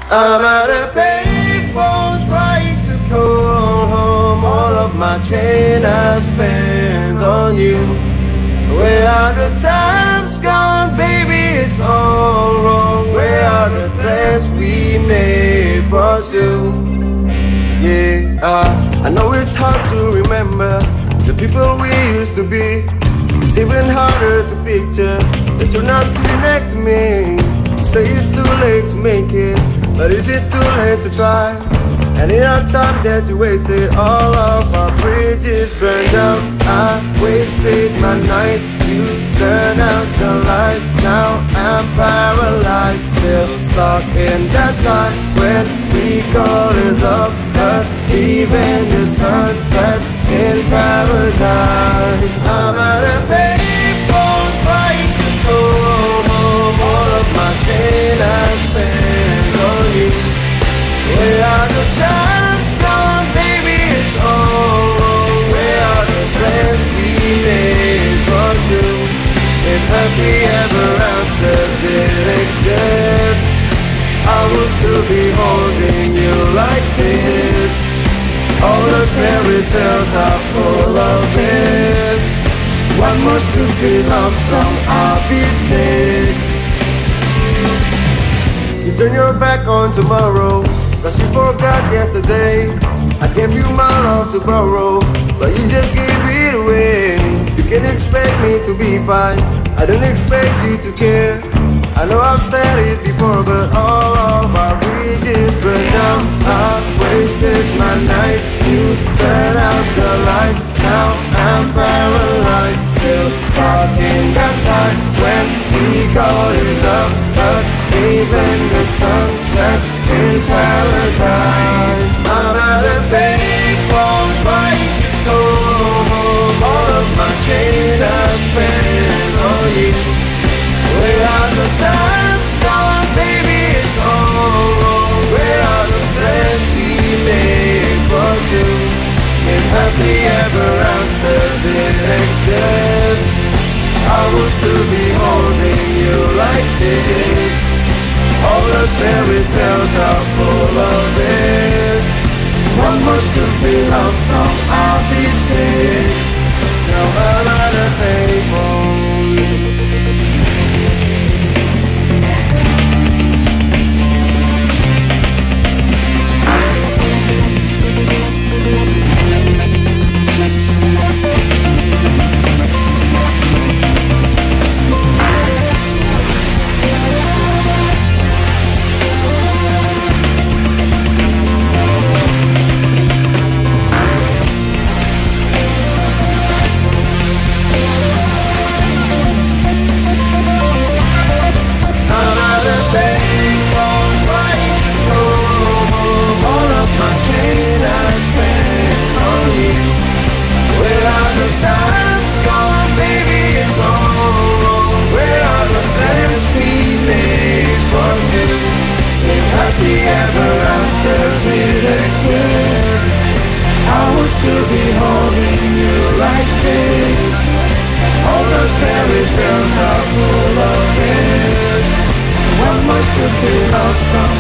I'm at a payphone trying to call home. All of my change I spent on you. Where are the times gone, baby? It's all wrong. Where are the plans we made for two? Yeah, I know it's hard to remember the people we used to be. It's even harder to picture that you're not here next to me. You say it's too late to make it, but is it too late to try? And in our time that you wasted, all of our bridges burned out. I wasted my nights, you turned out the lights. Now I'm paralyzed, still stuck in that time when we called it love. But even the sun sets in paradise. I'm at a payphone trying to call home. All of my pain I spent on you. Where are the times gone, baby? It's all wrong. Where are the plans we made for two? If happy ever after did exist, I will still be holding you like this. All those fairy tales are full of it. One more stupid love song, I'll be sick. You turn your back on tomorrow, cause you forgot yesterday. I gave you my love to borrow, but you just gave it away. You can't expect me to be fine, I don't expect you to care. I know I've said it before, but all of our bridges burned down. I wasted my night, you turned out the light. Now I'm paralyzed, still stuck in that time when we called it love. But even the sun sets in paradise. I'm at a payphone trying to go home. All of my chains I spent on you. Where are the times gone, baby? It's all wrong. Where are the plans we made for two? If happy ever after did exist, I will still be holding you like this. All those fairy tales are full of it. One more stupid love song, I'll be sick. Now I'm at a payphone. Fairy tales are full of it. One more stupid love song,